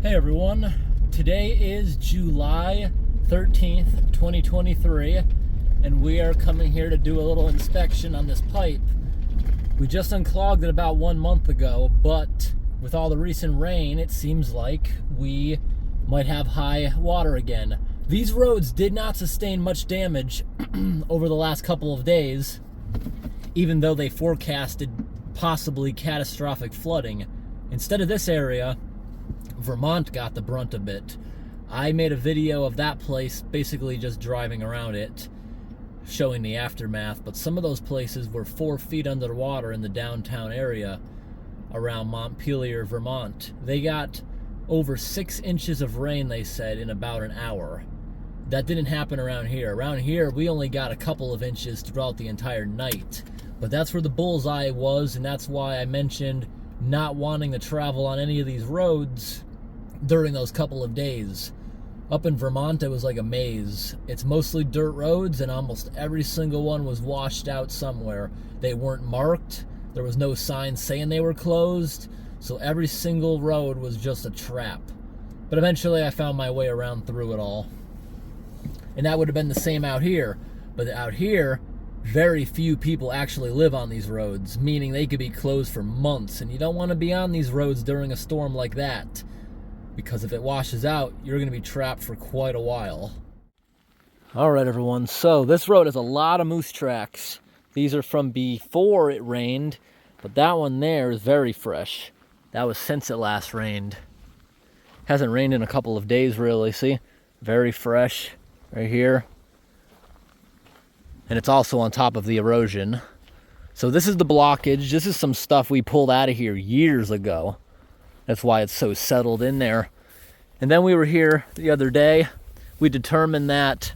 Hey everyone, today is July 13th, 2023, and we are coming here to do a little inspection on this pipe. We just unclogged it about 1 month ago, but with all the recent rain, it seems like we might have high water again. These roads did not sustain much damage over the last couple of days, even though they forecasted possibly catastrophic flooding. Instead of this area, Vermont got the brunt of it. I made a video of that place, basically just driving around it, showing the aftermath, but some of those places were 4 feet underwater in the downtown area around Montpelier, Vermont. They got over 6 inches of rain, they said, in about an hour. That didn't happen around here. Around here, we only got a couple of inches throughout the entire night. But that's where the bullseye was, and that's why I mentioned not wanting to travel on any of these roads during those couple of days. Up in Vermont, it was like a maze. It's mostly dirt roads, and almost every single one was washed out somewhere. They weren't marked. There was no sign saying they were closed, so every single road was just a trap. But eventually I found my way around through it all. And that would have been the same out here. But out here, very few people actually live on these roads, meaning they could be closed for months, and you don't want to be on these roads during a storm like that, because if it washes out, you're going to be trapped for quite a while. Alright everyone, so this road has a lot of moose tracks. These are from before it rained, but that one there is very fresh. That was since it last rained. Hasn't rained in a couple of days really, see? Very fresh, right here. And it's also on top of the erosion. So this is the blockage. This is some stuff we pulled out of here years ago. That's why it's so settled in there. And then we were here the other day. We determined that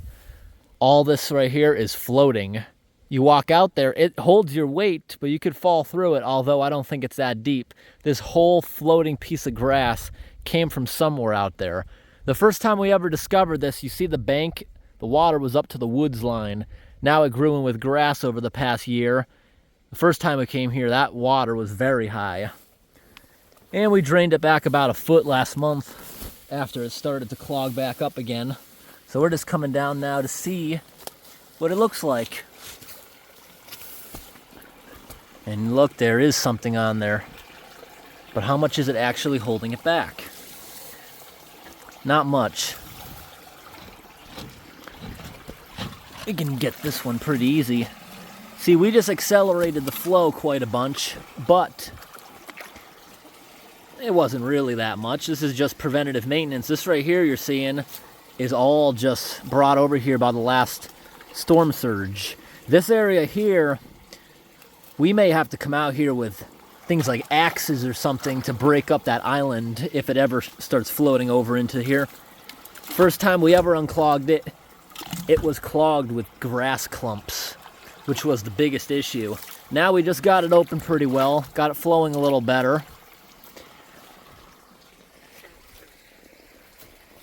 all this right here is floating. You walk out there, it holds your weight, but you could fall through it, although I don't think it's that deep. This whole floating piece of grass came from somewhere out there. The first time we ever discovered this, you see the bank, the water was up to the woods line. Now it grew in with grass over the past year. The first time we came here, that water was very high. And we drained it back about a foot last month after it started to clog back up again. So we're just coming down now to see what it looks like. And look, there is something on there. But how much is it actually holding it back? Not much. We can get this one pretty easy. See, we just accelerated the flow quite a bunch, but it wasn't really that much. This is just preventative maintenance. This right here you're seeing is all just brought over here by the last storm surge. This area here, we may have to come out here with things like axes or something to break up that island if it ever starts floating over into here. First time we ever unclogged it, it was clogged with grass clumps, which was the biggest issue. Now we just got it open pretty well, got it flowing a little better.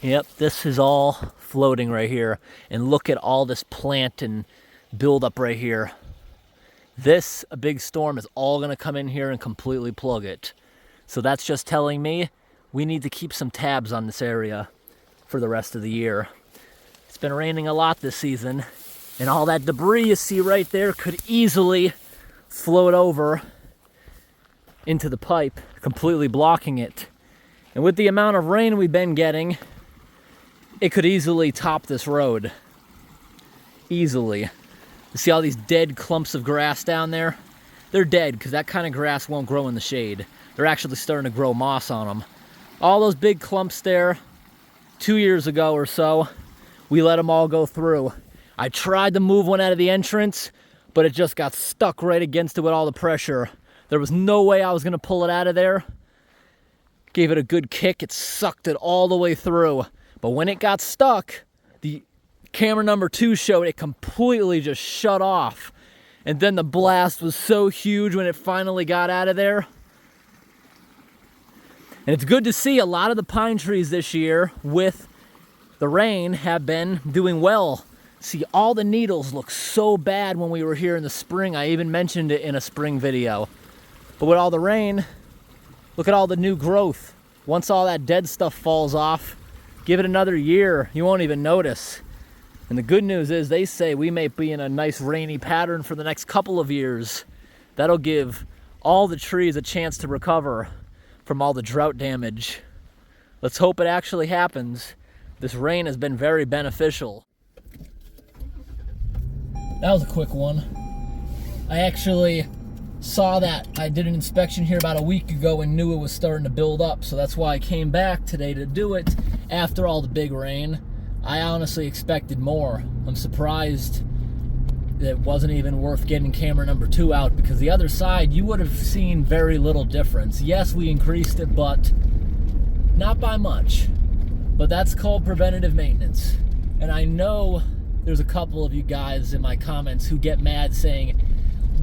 Yep, this is all floating right here. And look at all this plant and buildup right here. This, a big storm, is all gonna come in here and completely plug it. So that's just telling me we need to keep some tabs on this area for the rest of the year. It's been raining a lot this season, and all that debris you see right there could easily float over into the pipe, completely blocking it. And with the amount of rain we've been getting, it could easily top this road. Easily. You see all these dead clumps of grass down there? They're dead because that kind of grass won't grow in the shade. They're actually starting to grow moss on them. All those big clumps there, 2 years ago or so, we let them all go through. I tried to move one out of the entrance, but it just got stuck right against it with all the pressure. There was no way I was gonna pull it out of there. Gave it a good kick, it sucked it all the way through. But when it got stuck, the camera number 2 showed it completely just shut off. And then the blast was so huge when it finally got out of there. And it's good to see a lot of the pine trees this year with the rain have been doing well. See, all the needles look so bad when we were here in the spring. I even mentioned it in a spring video. But with all the rain, look at all the new growth. Once all that dead stuff falls off, give it another year, you won't even notice. And the good news is they say we may be in a nice rainy pattern for the next couple of years. That'll give all the trees a chance to recover from all the drought damage. Let's hope it actually happens. This rain has been very beneficial. That was a quick one. I actually saw that. I did an inspection here about a week ago and knew it was starting to build up, so that's why I came back today to do it after all the big rain. I honestly expected more. I'm surprised that it wasn't even worth getting camera number 2 out, because the other side, you would have seen very little difference. Yes, we increased it, but not by much. But that's called preventative maintenance. And I know there's a couple of you guys in my comments who get mad saying,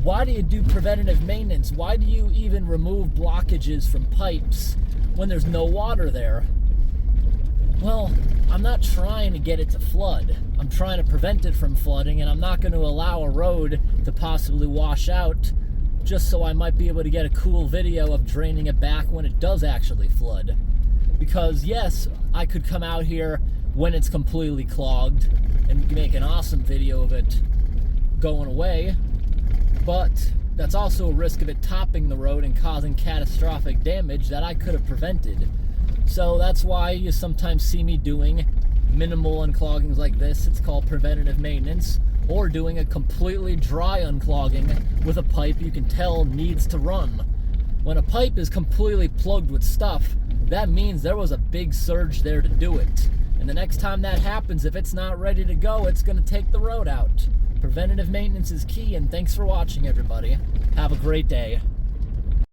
why do you do preventative maintenance? Why do you even remove blockages from pipes when there's no water there? Well, I'm not trying to get it to flood. I'm trying to prevent it from flooding, and I'm not going to allow a road to possibly wash out just so I might be able to get a cool video of draining it back when it does actually flood. Because yes, I could come out here when it's completely clogged and make an awesome video of it going away, but that's also a risk of it topping the road and causing catastrophic damage that I could have prevented. So that's why you sometimes see me doing minimal uncloggings like this. It's called preventative maintenance. Or doing a completely dry unclogging with a pipe you can tell needs to run. When a pipe is completely plugged with stuff, that means there was a big surge there to do it. And the next time that happens, if it's not ready to go, it's going to take the road out. Preventative maintenance is key, and thanks for watching, everybody. Have a great day.